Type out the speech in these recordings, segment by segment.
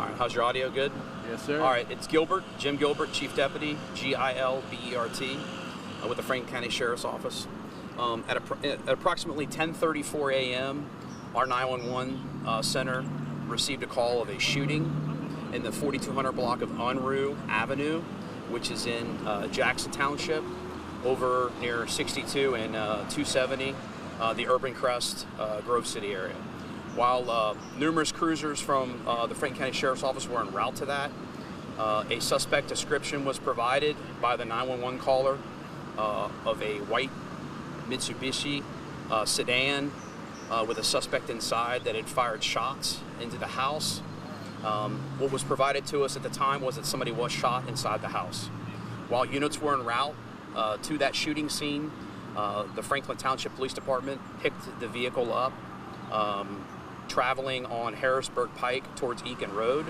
All right, how's your audio? Good? Yes, sir. All right, it's Gilbert, Jim Gilbert, Chief Deputy, Gilbert, with the Franklin County Sheriff's Office. At approximately 10:34 a.m., our 911 center received a call of a shooting in the 4200 block of Unruh Avenue, which is in Jackson Township, over near 62 and 270, the Urban Crest, Grove City area. While numerous cruisers from the Franklin County Sheriff's Office were en route to that, a suspect description was provided by the 911 caller of a white Mitsubishi sedan with a suspect inside that had fired shots into the house. What was provided to us at the time was that somebody was shot inside the house. While units were en route to that shooting scene, the Franklin Township Police Department picked the vehicle up, traveling on Harrisburg Pike towards Eakin Road.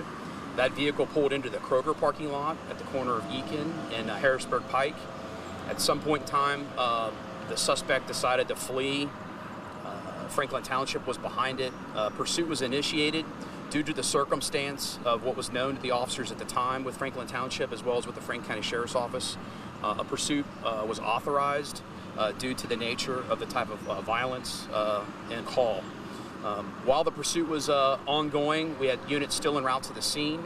That vehicle pulled into the Kroger parking lot at the corner of Eakin and Harrisburg Pike. At some point in time, the suspect decided to flee. Franklin Township was behind it. Pursuit was initiated due to the circumstance of what was known to the officers at the time with Franklin Township as well as with the Franklin County Sheriff's Office. A pursuit was authorized due to the nature of the type of violence and call. While the pursuit was ongoing, we had units still en route to the scene.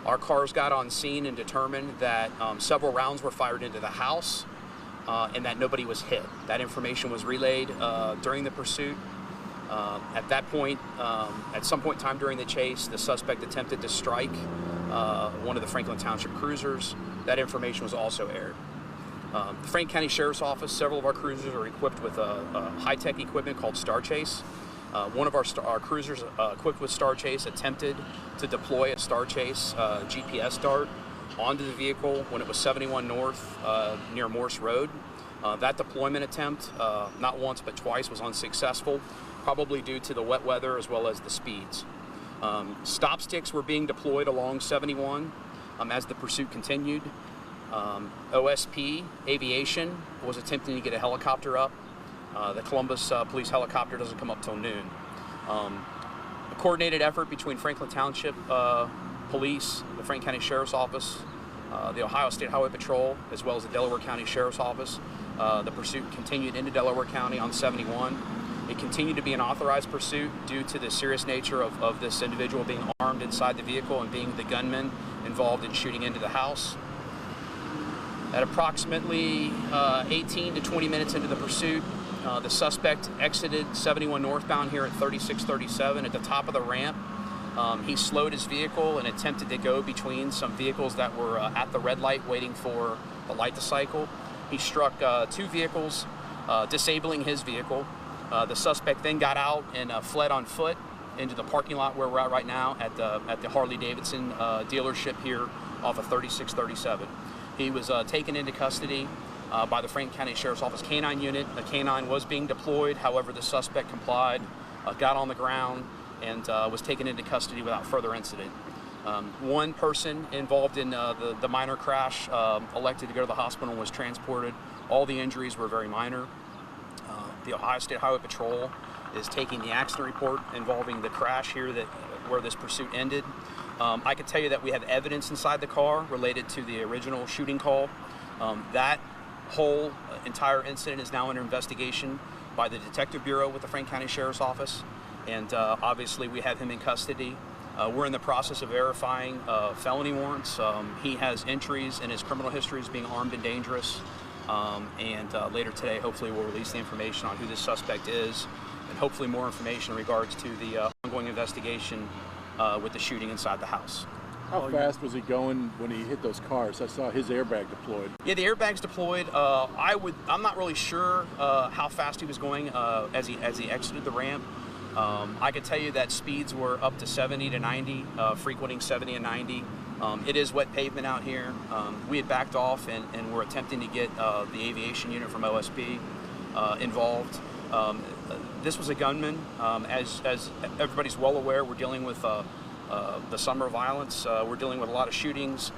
Our cars got on scene and determined that several rounds were fired into the house and that nobody was hit. That information was relayed during the pursuit. At that point, at some point in time during the chase, the suspect attempted to strike one of the Franklin Township cruisers. That information was also aired. The Franklin County Sheriff's Office, several of our cruisers are equipped with high-tech equipment called Star Chase. One of our cruisers equipped with Star Chase attempted to deploy a Star Chase GPS dart onto the vehicle when it was 71 North near Morse Road. That deployment attempt, not once but twice, was unsuccessful, probably due to the wet weather as well as the speeds. Stop sticks were being deployed along 71 as the pursuit continued. OSP Aviation was attempting to get a helicopter up. The Columbus police helicopter doesn't come up till noon. A coordinated effort between Franklin Township Police, the Franklin County Sheriff's Office, the Ohio State Highway Patrol, as well as the Delaware County Sheriff's Office. The pursuit continued into Delaware County on 71. It continued to be an authorized pursuit due to the serious nature of this individual being armed inside the vehicle and being the gunman involved in shooting into the house. At approximately 18 to 20 minutes into the pursuit, the suspect exited 71 northbound here at 3637 at the top of the ramp. He slowed his vehicle and attempted to go between some vehicles that were at the red light waiting for the light to cycle. He struck two vehicles, disabling his vehicle. The suspect then got out and fled on foot into the parking lot where we're at right now at the Harley-Davidson dealership here off of 3637. He was taken into custody by the Franklin County Sheriff's Office Canine Unit. A canine was being deployed, however the suspect complied, got on the ground, and was taken into custody without further incident. One person involved in the minor crash elected to go to the hospital and was transported. All the injuries were very minor. The Ohio State Highway Patrol is taking the accident report involving the crash here where this pursuit ended. I can tell you that we have evidence inside the car related to the original shooting call. That whole entire incident is now under investigation by the Detective Bureau with the Franklin County Sheriff's Office, and obviously we have him in custody. We're in the process of verifying felony warrants. He has entries in his criminal history as being armed and dangerous, and later today hopefully we'll release the information on who this suspect is and hopefully more information in regards to the ongoing investigation with the shooting inside the house. How fast was he going when he hit those cars? I saw his airbag deployed. Yeah, the airbag's deployed. I'm not really sure how fast he was going as he exited the ramp. I could tell you that speeds were up to 70 to 90, frequenting 70 and 90. It is wet pavement out here. We had backed off and were attempting to get the aviation unit from OSP involved. This was a gunman. As everybody's well aware, we're dealing with the summer of violence. We're dealing with a lot of shootings.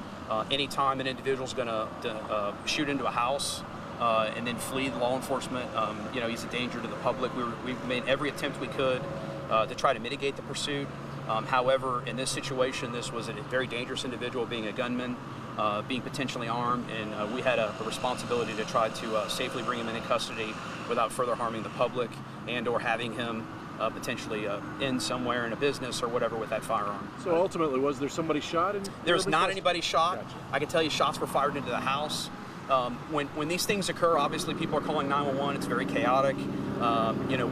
Anytime an individual's going to shoot into a house and then flee the law enforcement, he's a danger to the public. We've made every attempt we could to try to mitigate the pursuit. However, in this situation, this was a very dangerous individual, being a gunman, being potentially armed, and we had a responsibility to try to safely bring him into custody without further harming the public and or having him potentially in somewhere in a business or whatever with that firearm. So ultimately, was there somebody shot? There's not anybody shot. Gotcha. I can tell you shots were fired into the house. When these things occur, obviously people are calling 911. It's very chaotic.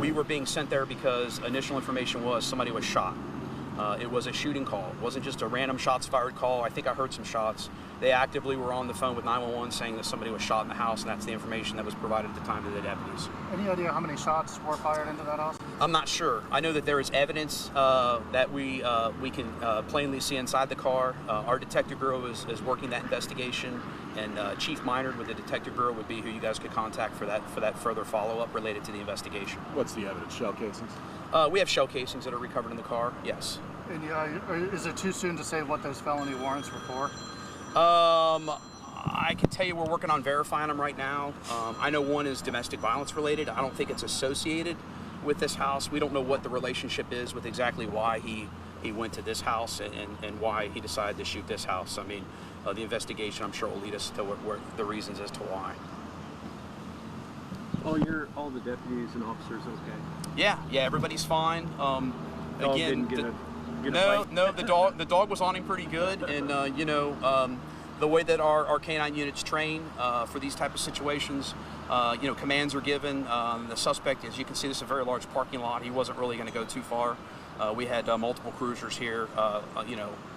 We were being sent there because initial information was somebody was shot. It was a shooting call. It wasn't just a random shots fired call. I think I heard some shots. They actively were on the phone with 911 saying that somebody was shot in the house, and that's the information that was provided at the time to the deputies. Any idea how many shots were fired into that house? I'm not sure. I know that there is evidence that we can plainly see inside the car. Our detective bureau is working that investigation, and Chief Minard with the detective bureau would be who you guys could contact for that further follow-up related to the investigation. What's the evidence? Shell casings? We have shell casings that are recovered in the car, yes. And is it too soon to say what those felony warrants were for? I can tell you we're working on verifying them right now. I know one is domestic violence related. I don't think it's associated with this house. We don't know what the relationship is with exactly why he went to this house and why he decided to shoot this house. I mean, the investigation, I'm sure, will lead us to where the reasons as to why. All the deputies and officers okay? Yeah, everybody's fine. Again, didn't get a no, the dog was on him pretty good, and the way that our canine units train for these type of situations, commands are given. The suspect, as you can see, this is a very large parking lot. He wasn't really going to go too far. We had multiple cruisers here,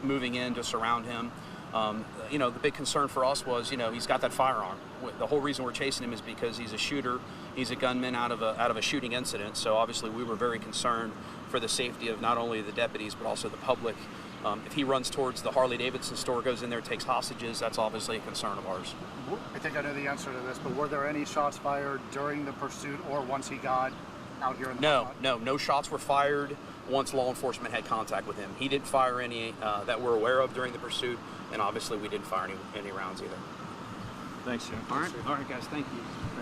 moving in to surround him. The big concern for us was, he's got that firearm. The whole reason we're chasing him is because he's a shooter. He's a gunman out of a shooting incident. So obviously we were very concerned for the safety of not only the deputies but also the public. If he runs towards the Harley-Davidson store, goes in there, takes hostages, that's obviously a concern of ours. I think I know the answer to this, but were there any shots fired during the pursuit or once he got out here in the No shots were fired once law enforcement had contact with him. He didn't fire any that we're aware of during the pursuit, and obviously we didn't fire any rounds either. Thanks, Jim. All right, guys, thank you.